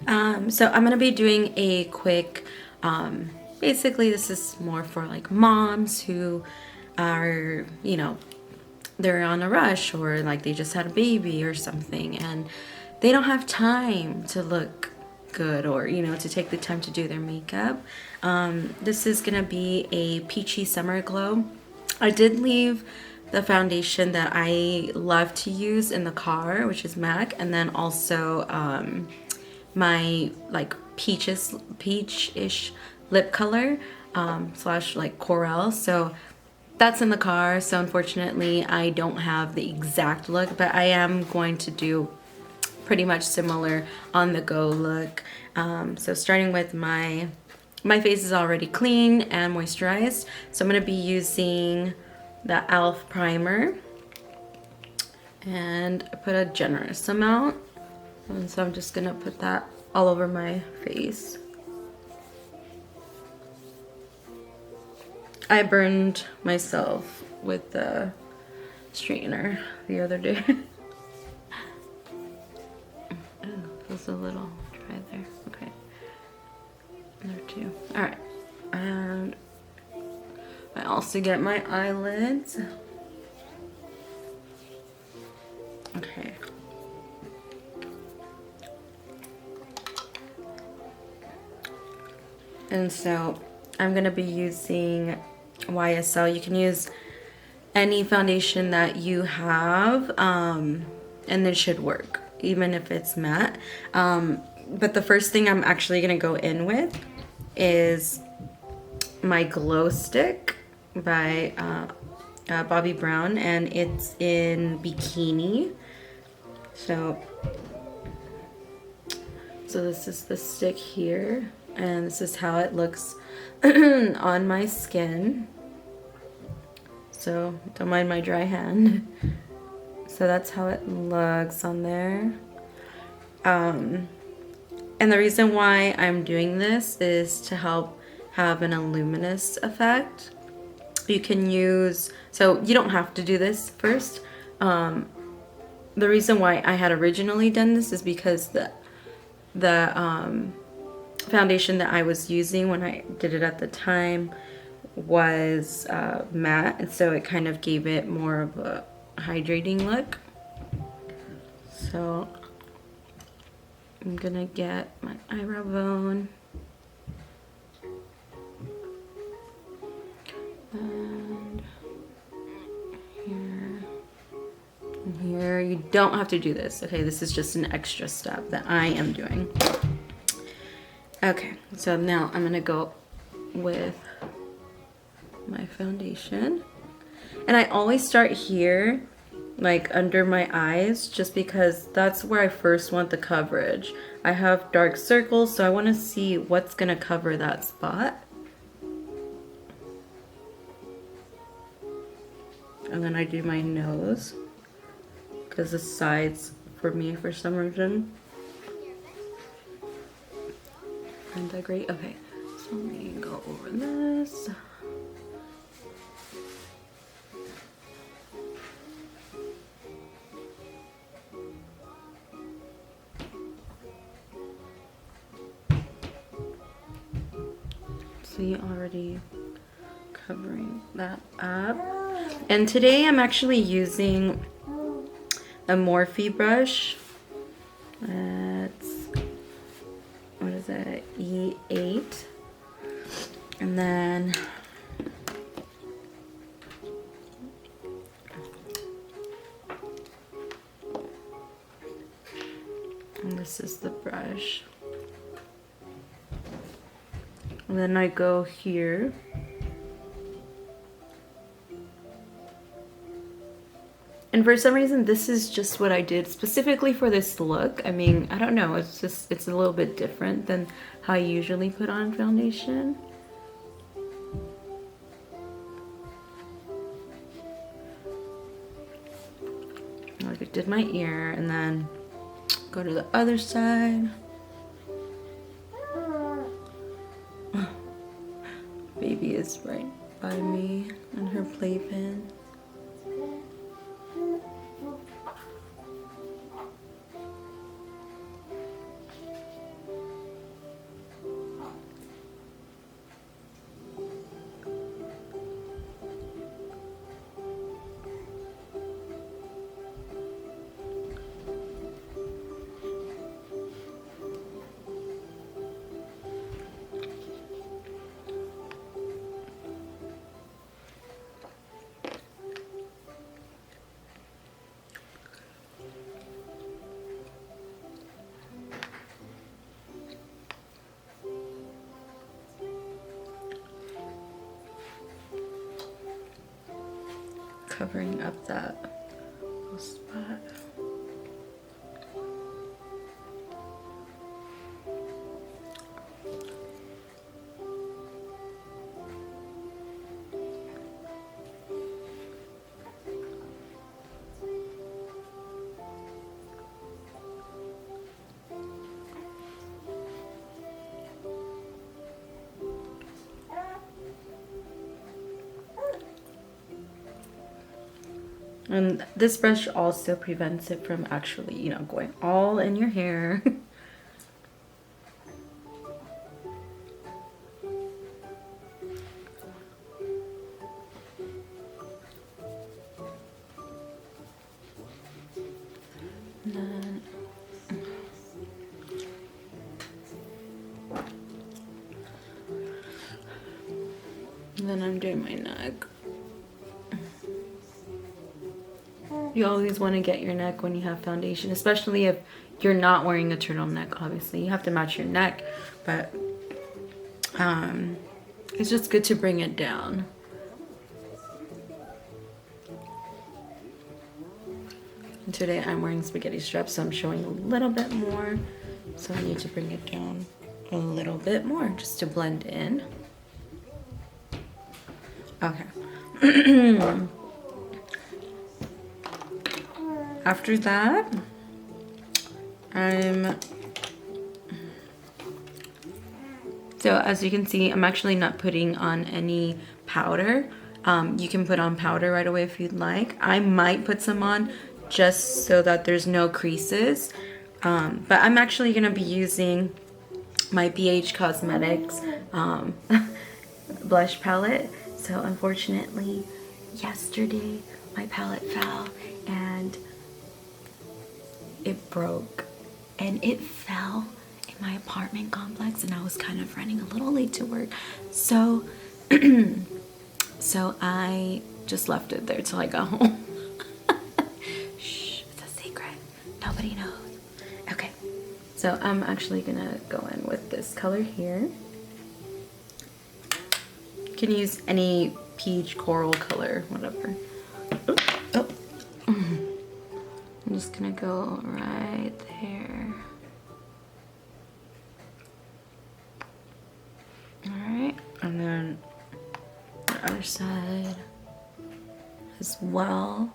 So I'm gonna be doing a quick, basically this is more for like moms who are, they're on a rush or like they just had a baby or something and they don't have time to look good or, to take the time to do their makeup. This is gonna be a Peachy Summer Glow. I did leave the foundation that I love to use in the car, which is MAC, and then also my like peach-ish lip color slash like coral. So that's in the car. So unfortunately I don't have the exact look, but I am going to do pretty much similar on the go look. So starting with my face is already clean and moisturized, so I'm going to be using the e.l.f. primer, and I put a generous amount, and so I'm just going to put that all over my face. I burned myself with the straightener the other day. Feels a little dry there. Okay. There too. Alright. And I also get my eyelids. Okay. And so I'm gonna be using YSL. You can use any foundation that you have, and it should work, even if it's matte. But the first thing I'm actually gonna go in with is my glow stick by Bobbi Brown, and it's in Bikini. So this is the stick here, and this is how it looks on my skin. So don't mind my dry hand. So that's how it looks on there. And the reason why I'm doing this is to help have an luminous effect. You can use, so you don't have to do this first. The reason why I had originally done this is because the foundation that I was using when I did it at the time was matte, and so it kind of gave it more of a hydrating look. So I'm gonna get my eyebrow bone and here and here. You don't have to do this, okay? This is just an extra step that I am doing. Okay, so now I'm gonna go with my foundation, and I always start here, like under my eyes, just because that's where I first want the coverage. I have dark circles, so I want to see what's gonna cover that spot. And then I do my nose, because the sides for me for some reason aren't that great. Okay, so let me go over this. See, already covering that up. And today I'm actually using a Morphe brush. It's, what is it, E8. And then this is the brush. And then I go here. And for some reason, this is just what I did specifically for this look. I mean, I don't know, it's a little bit different than how I usually put on foundation. Like I did my ear, and then go to the other side. Baby is right by me and her playpen. covering up that little spot. And this brush also prevents it from actually, you know, going all in your hair. And then I'm doing my neck. You always want to get your neck when you have foundation, especially if you're not wearing a turtleneck. Obviously, you have to match your neck, but it's just good to bring it down. And today I'm wearing spaghetti straps, so I'm showing a little bit more. So I need to bring it down a little bit more just to blend in. Okay. After that, so as you can see, I'm actually not putting on any powder. You can put on powder right away if you'd like. I might put some on just so that there's no creases. But I'm actually gonna be using my BH Cosmetics blush palette. So unfortunately, yesterday my palette fell and it broke, and it fell in my apartment complex, and I was kind of running a little late to work, so so I just left it there till I got home. Shh, it's a secret, nobody knows. Okay, so I'm actually gonna go in with this color here. You can use any peach, coral color, whatever. Oh. I'm just gonna go right there. Alright, and then the other side as well.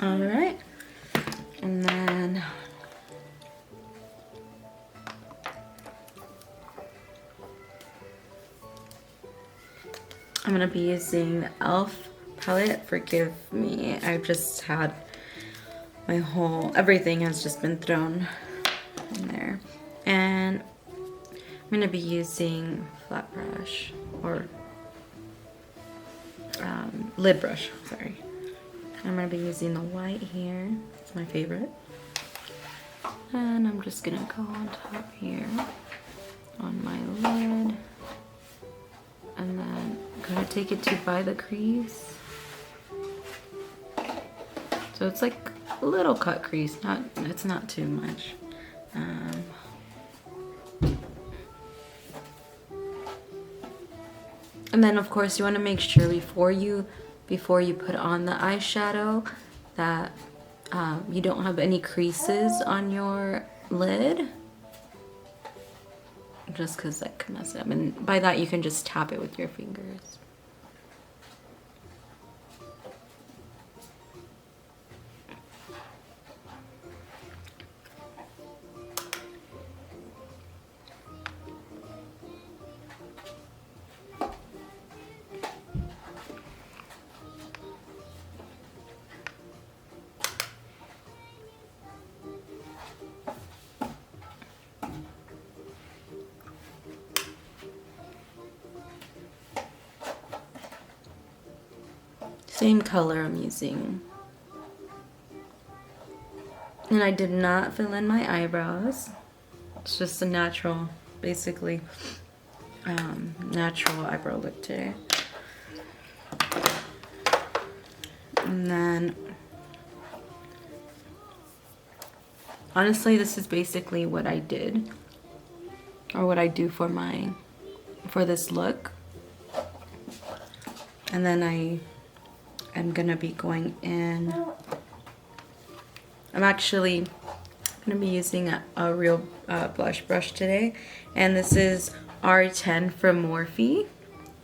All right, and then I'm gonna be using the e.l.f. palette. Forgive me, I've just had my everything has just been thrown in there. And I'm gonna be using flat brush, or lid brush, sorry. I'm going to be using the white here. It's my favorite. And I'm just going to go on top here on my lid. And then I'm going to take it to by the crease. So it's like a little cut crease. It's not too much. And then of course you want to make sure before you put on the eyeshadow that you don't have any creases on your lid, just because that could mess it up. And by that you can just tap it with your fingers. Same color I'm using. And I did not fill in my eyebrows. It's just a natural basically natural eyebrow look today. And then, honestly, this is basically what I did, or what I do for this look. And then I am gonna be going in. I'm actually gonna be using a real blush brush today, and this is R10 from Morphe.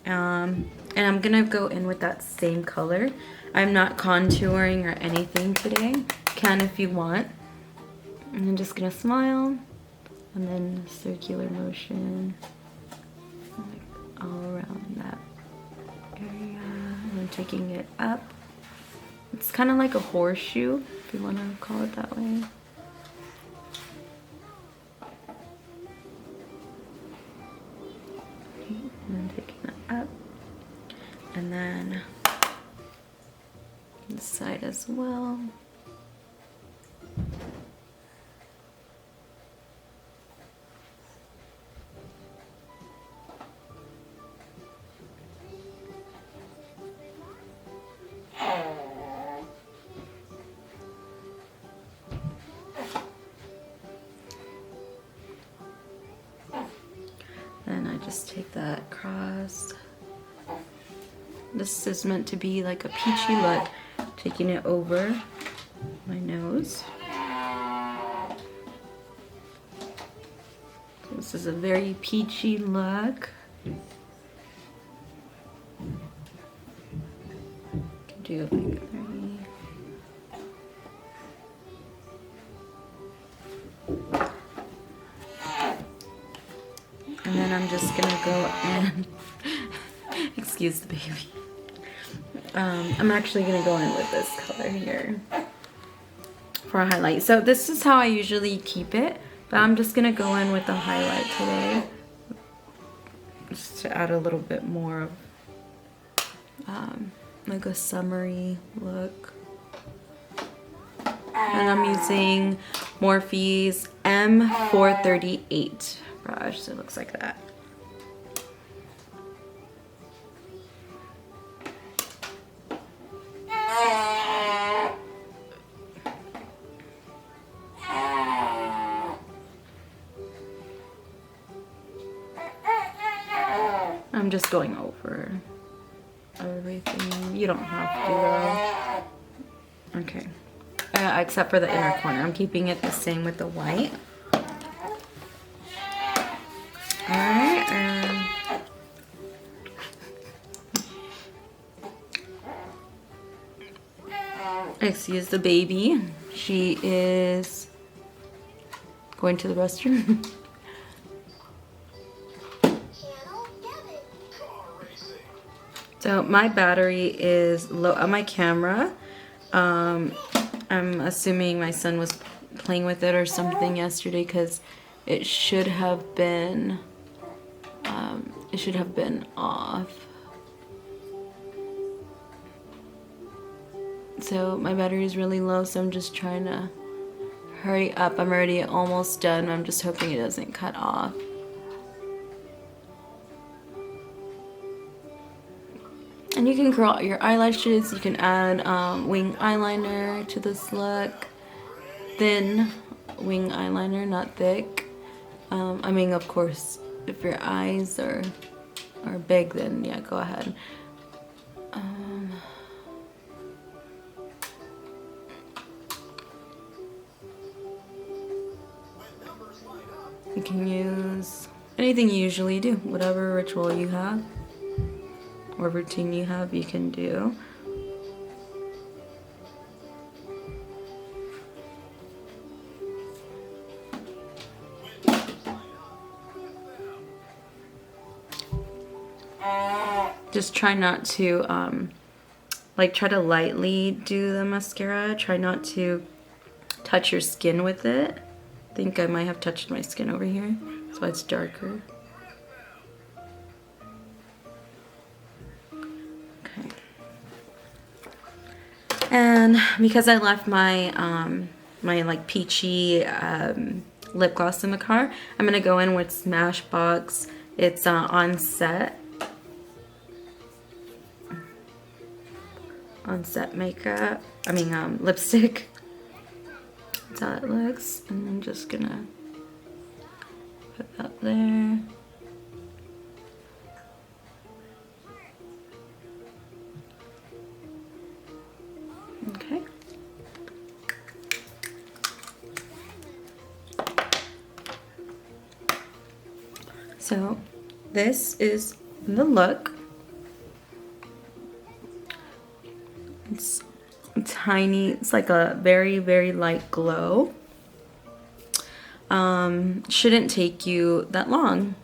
And I'm gonna go in with that same color. I'm not contouring or anything today. Can if you want. And I'm just gonna smile, and then circular motion like all around that area, and then taking it up. It's kind of like a horseshoe, if you want to call it that way. And then taking it up, and then this side as well. Then I just take that across. This is meant to be like a peachy look, taking it over my nose. This is a very peachy look. Do like 3. And then I'm just gonna go and excuse the baby. I'm actually gonna go in with this color here for a highlight. So this is how I usually keep it, but I'm just gonna go in with the highlight today, just to add a little bit more of like a summery look. And I'm using Morphe's M438 brush, so it looks like that. I'm just going over everything. You don't have to though. Okay. Except for the inner corner. I'm keeping it the same with the white. Alright, and excuse the baby. She is going to the restroom. So my battery is low on my camera. I'm assuming my son was playing with it or something yesterday, because it should have been off. So my battery is really low, so I'm just trying to hurry up. I'm already almost done. I'm just hoping it doesn't cut off. And you can curl out your eyelashes. You can add wing eyeliner to this look. Thin wing eyeliner, not thick. I mean, of course, if your eyes are big, then yeah, go ahead. You can use anything you usually do, whatever ritual you have or routine you have, you can do. Just try not to try to lightly do the mascara. Try not to touch your skin with it. I think I might have touched my skin over here, that's why it's darker. Okay. And because I left my my like peachy lip gloss in the car. I'm gonna go in with Smashbox. It's On Set makeup. I mean lipstick. That's how it looks. And I'm just gonna put that there. Okay. So this is the look. It's tiny. It's like a very, very light glow. Shouldn't take you that long.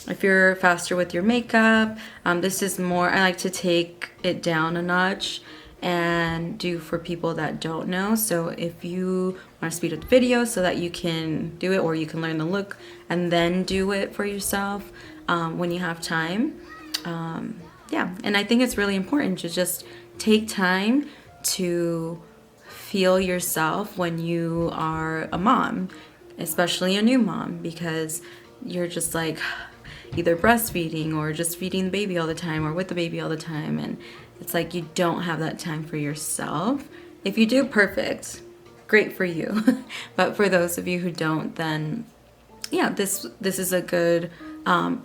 If you're faster with your makeup, this is more, I like to take it down a notch and do for people that don't know. So if you want to speed up the video so that you can do it, or you can learn the look and then do it for yourself when you have time. Yeah, and I think it's really important to just take time to feel yourself when you are a mom, especially a new mom, because you're just like either breastfeeding or just feeding the baby all the time or with the baby all the time, and it's like you don't have that time for yourself. If you do, perfect, great for you. But for those of you who don't, then yeah, this is a good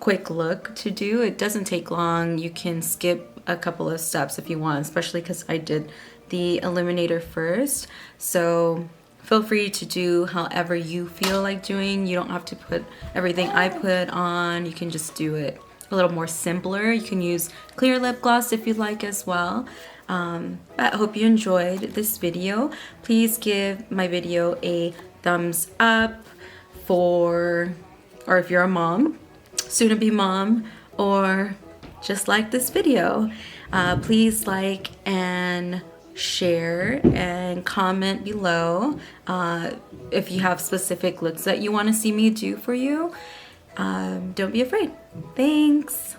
quick look to do. It doesn't take long. You can skip a couple of steps if you want, especially because I did the illuminator first. So feel free to do however you feel like doing. You don't have to put everything I put on. You can just do it a little more simpler. You can use clear lip gloss if you'd like as well. But I hope you enjoyed this video. Please give my video a thumbs up or if you're a mom, soon to be mom, or just like this video. Please like and share and comment below if you have specific looks that you want to see me do for you. Don't be afraid. Thanks.